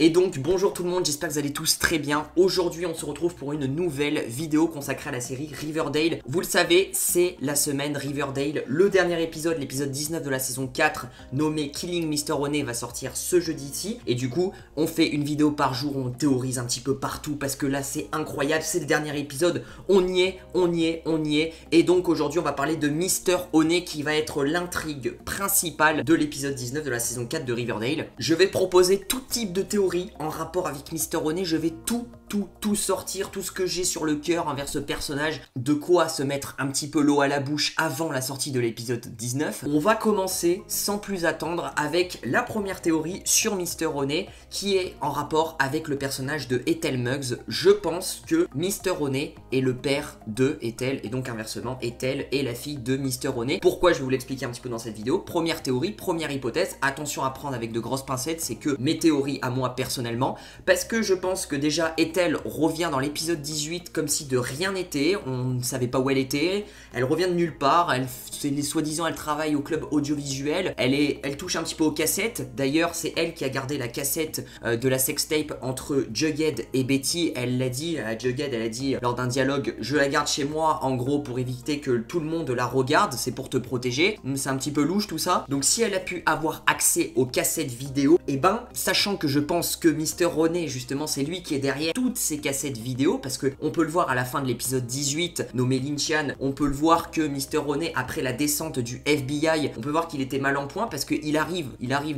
Et donc bonjour tout le monde, j'espère que vous allez tous très bien. Aujourd'hui on se retrouve pour une nouvelle vidéo consacrée à la série Riverdale. Vous le savez, c'est la semaine Riverdale. Le dernier épisode, l'épisode 19 de la saison 4, nommé Killing Mr. Honey, va sortir ce jeudi-ci. Et du coup, on fait une vidéo par jour, on théorise un petit peu partout parce que là c'est incroyable, c'est le dernier épisode. On y est. Et donc aujourd'hui on va parler de Mr. Honey qui va être l'intrigue principale de l'épisode 19 de la saison 4 de Riverdale. Je vais proposer tout type de théorie en rapport avec Mr. Honey, je vais tout sortir, tout ce que j'ai sur le cœur envers ce personnage, de quoi se mettre un petit peu l'eau à la bouche avant la sortie de l'épisode 19. On va commencer sans plus attendre avec la première théorie sur Mr. Honey qui est en rapport avec le personnage de Ethel Muggs. Je pense que Mr. Honey est le père de Ethel et donc inversement Ethel est la fille de Mr. Honey. Pourquoi? Je vais vous l'expliquer un petit peu dans cette vidéo. Première théorie, première hypothèse, attention à prendre avec de grosses pincettes, c'est que mes théories à moi personnellement, parce que je pense que déjà Ethel revient dans l'épisode 18 comme si de rien n'était, on ne savait pas où elle était, elle revient de nulle part, soi-disant elle travaille au club audiovisuel, elle touche un petit peu aux cassettes, d'ailleurs c'est elle qui a gardé la cassette de la sextape entre Jughead et Betty, elle l'a dit à Jughead, elle a dit lors d'un dialogue, je la garde chez moi en gros pour éviter que tout le monde la regarde, c'est pour te protéger, c'est un petit peu louche tout ça, donc si elle a pu avoir accès aux cassettes vidéo, et ben sachant que je pense que Mr. Honey justement c'est lui qui est derrière toutes ces cassettes vidéo, parce que on peut le voir à la fin de l'épisode 18 nommé Lynchian, on peut le voir que Mr. Honey après la descente du FBI, on peut voir qu'il était mal en point parce qu'il arrive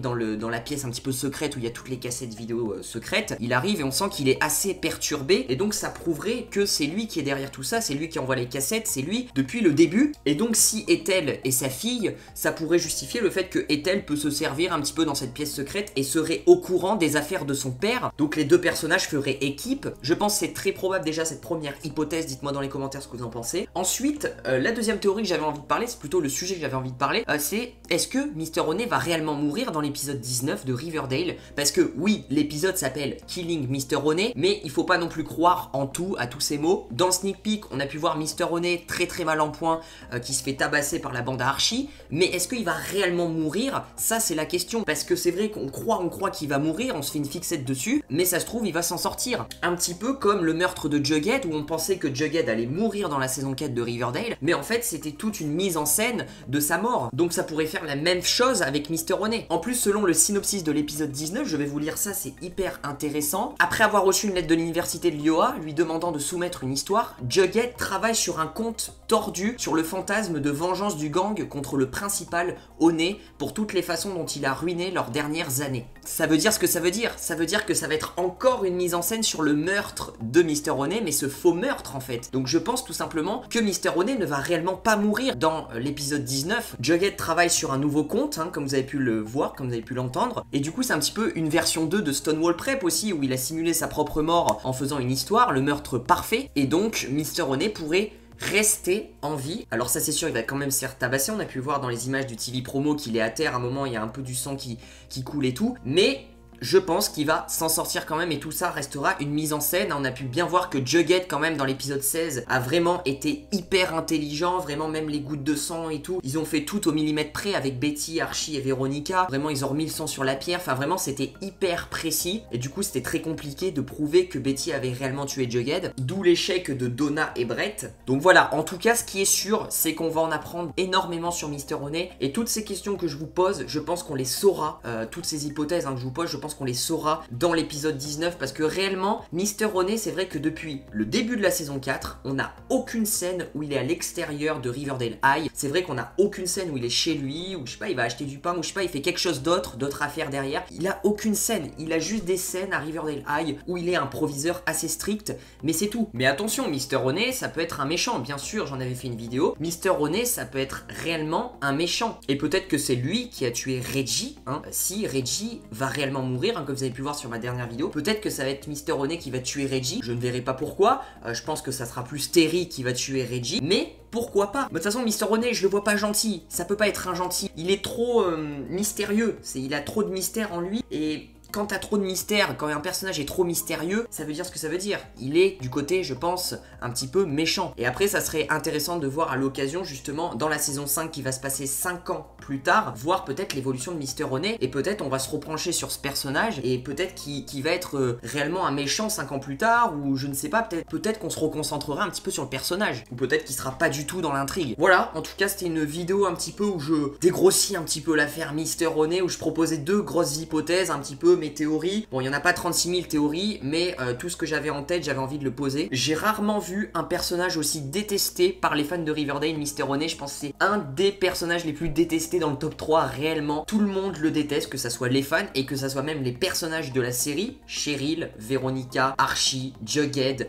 dans la pièce un petit peu secrète où il y a toutes les cassettes vidéo secrètes, il arrive et on sent qu'il est assez perturbé et donc ça prouverait que c'est lui qui est derrière tout ça, c'est lui qui envoie les cassettes, c'est lui depuis le début, et donc si Ethel est sa fille, ça pourrait justifier le fait que Ethel peut se servir un petit peu dans cette pièce secrète et serait au courant des affaires de son père, donc les deux personnages feraient équipe. Je pense que c'est très probable déjà cette première hypothèse, dites-moi dans les commentaires ce que vous en pensez. Ensuite, la deuxième théorie que j'avais envie de parler, c'est plutôt le sujet que j'avais envie de parler, c'est est-ce que Mr. Honey va réellement mourir dans l'épisode 19 de Riverdale? Parce que oui, l'épisode s'appelle Killing Mr. Honey, mais il faut pas non plus croire en tout, à tous ces mots. Dans le sneak peek, on a pu voir Mr. Honey très mal en point, qui se fait tabasser par la bande à Archie, mais est-ce qu'il va réellement mourir? Ça c'est la question, parce que c'est vrai qu'on croit qu'il va mourir, on se fait une fixette dessus, mais ça se trouve il va s'en sortir. Un petit peu comme le meurtre de Jughead, où on pensait que Jughead allait mourir dans la saison 4 de Riverdale, mais en fait c'était toute une mise en scène de sa mort. Donc ça pourrait faire la même chose avec Mr. Honey. En plus, selon le synopsis de l'épisode 19, je vais vous lire ça, c'est hyper intéressant. Après avoir reçu une lettre de l'université de l'Iowa lui demandant de soumettre une histoire, Jughead travaille sur un conte tordu sur le fantasme de vengeance du gang contre le principal Honey pour toutes les façons dont il a ruiné leurs dernières années. Ça veut dire ce que ça veut dire. Ça veut dire que ça va être encore une mise en scène sur le meurtre de Mr. Honey, mais ce faux meurtre en fait. Donc je pense tout simplement que Mr. Honey ne va réellement pas mourir dans l'épisode 19. Jughead travaille sur un nouveau conte, comme vous avez pu le voir, comme vous avez pu l'entendre. Et du coup c'est un petit peu une version 2 de Stonewall Prep aussi, où il a simulé sa propre mort en faisant une histoire, le meurtre parfait. Et donc Mr. Honey pourrait rester en vie. Alors ça c'est sûr, il va quand même se faire tabasser, on a pu voir dans les images du TV promo qu'il est à terre, à un moment il y a un peu du sang qui coule et tout, mais je pense qu'il va s'en sortir quand même et tout ça restera une mise en scène. On a pu bien voir que Jughead quand même dans l'épisode 16 a vraiment été hyper intelligent, vraiment même les gouttes de sang et tout. Ils ont fait tout au millimètre près avec Betty, Archie et Veronica. Vraiment ils ont remis le sang sur la pierre, enfin vraiment c'était hyper précis. Et du coup c'était très compliqué de prouver que Betty avait réellement tué Jughead. D'où l'échec de Donna et Brett. Donc voilà, en tout cas ce qui est sûr c'est qu'on va en apprendre énormément sur Mr. Honey. Et toutes ces questions que je vous pose, je pense qu'on les saura. Toutes ces hypothèses que je vous pose, je pense qu'on les saura dans l'épisode 19 parce que réellement Mr. Honey, c'est vrai que depuis le début de la saison 4 on n'a aucune scène où il est à l'extérieur de Riverdale High. C'est vrai qu'on n'a aucune scène où il est chez lui, ou je sais pas, il va acheter du pain, ou je sais pas, il fait quelque chose d'autre à faire derrière. Il a aucune scène, il a juste des scènes à Riverdale High où il est un proviseur assez strict, mais c'est tout. Mais attention, Mr. Honey ça peut être un méchant, bien sûr, j'en avais fait une vidéo. Mr. Honey ça peut être réellement un méchant, et peut-être que c'est lui qui a tué Reggie, si Reggie va réellement mourir, comme vous avez pu voir sur ma dernière vidéo. Peut-être que ça va être Mr. Honey qui va tuer Reggie, je ne verrai pas pourquoi, je pense que ça sera plus Terry qui va tuer Reggie, mais pourquoi pas? De toute façon Mr. Honey je le vois pas gentil, ça peut pas être un gentil, il est trop mystérieux, il a trop de mystère en lui, et quand t'as trop de mystère, quand un personnage est trop mystérieux, ça veut dire ce que ça veut dire. Il est du côté, je pense, un petit peu méchant. Et après, ça serait intéressant de voir à l'occasion, justement, dans la saison 5 qui va se passer 5 ans plus tard, voir peut-être l'évolution de Mister Honey, et peut-être on va se repencher sur ce personnage, et peut-être qu'il va être réellement un méchant 5 ans plus tard, ou je ne sais pas, peut-être qu'on se reconcentrera un petit peu sur le personnage, ou peut-être qu'il sera pas du tout dans l'intrigue. Voilà, en tout cas, c'était une vidéo un petit peu où je dégrossis un petit peu l'affaire Mister Honey, où je proposais 2 grosses hypothèses, un petit peu mes théories. Bon, il y en a pas 36 000 théories, mais tout ce que j'avais en tête, j'avais envie de le poser. J'ai rarement vu un personnage aussi détesté par les fans de Riverdale, Mister Honey. Je pense que c'est un des personnages les plus détestés dans le top 3, réellement. Tout le monde le déteste, que ça soit les fans et que ça soit même les personnages de la série. Cheryl, Veronica, Archie, Jughead,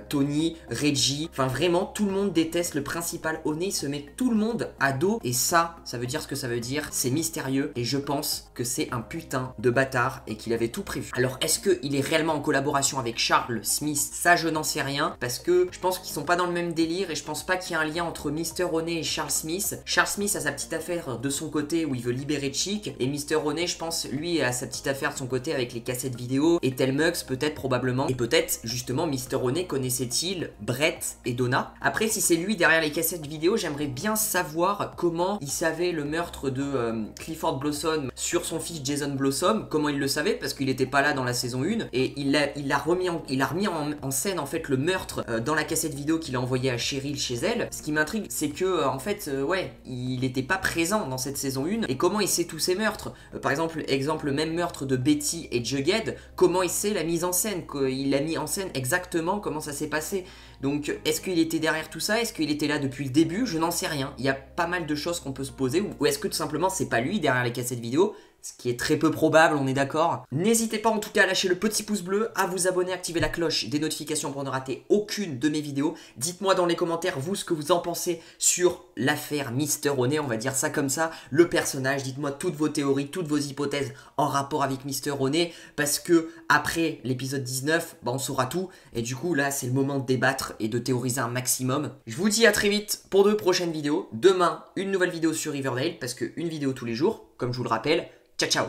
Tony, Reggie. Enfin, vraiment, tout le monde déteste le principal Honey. Il se met tout le monde à dos. Et ça veut dire ce que ça veut dire. C'est mystérieux. Et je pense que c'est un putain de bâtard et qu'il avait tout prévu. Alors, est-ce qu'il est réellement en collaboration avec Charles Smith? Ça, je n'en sais rien. Parce que je pense qu'ils sont pas dans le même délire. Et je pense pas qu'il y ait un lien entre Mister Honey et Charles Smith. Charles Smith a sa petite affaire de son côté où il veut libérer Chick. Et Mister Honey, je pense, lui, a sa petite affaire de son côté avec les cassettes vidéo. Et Telmux, peut-être, probablement. Et peut-être, justement, Mister Honey connaissait-il Brett et Donna? Après, si c'est lui derrière les cassettes vidéo, j'aimerais bien savoir comment il savait le meurtre de Clifford Blossom sur son fils Jason Blossom. Comment il le savait? Parce qu'il était pas là dans la saison 1. Et il a remis en scène, en fait, le meurtre dans la cassette vidéo qu'il a envoyé à Cheryl chez elle. Ce qui m'intrigue, c'est que, en fait, ouais, il était pas présent dans cette saison 1. Et comment il sait tous ces meurtres? Par exemple, même meurtre de Betty et Jughead, comment il sait la mise en scène? Il a mis en scène exactement comment ça s'est passé. Donc, est-ce qu'il était derrière tout ça? Est-ce qu'il était là depuis le début? Je n'en sais rien. Il y a pas mal de choses qu'on peut se poser. Ou est-ce que tout simplement, c'est pas lui derrière les cassettes vidéo? Ce qui est très peu probable, on est d'accord. N'hésitez pas en tout cas à lâcher le petit pouce bleu, à vous abonner, activer la cloche des notifications pour ne rater aucune de mes vidéos. Dites-moi dans les commentaires, vous, ce que vous en pensez sur l'affaire Mister Honey, on va dire ça comme ça, le personnage. Dites-moi toutes vos théories, toutes vos hypothèses en rapport avec Mister Honey, parce que après l'épisode 19, bah, on saura tout. Et du coup, là, c'est le moment de débattre et de théoriser un maximum. Je vous dis à très vite pour de prochaines vidéos. Demain, une nouvelle vidéo sur Riverdale, parce qu'une vidéo tous les jours, comme je vous le rappelle. Ciao, ciao.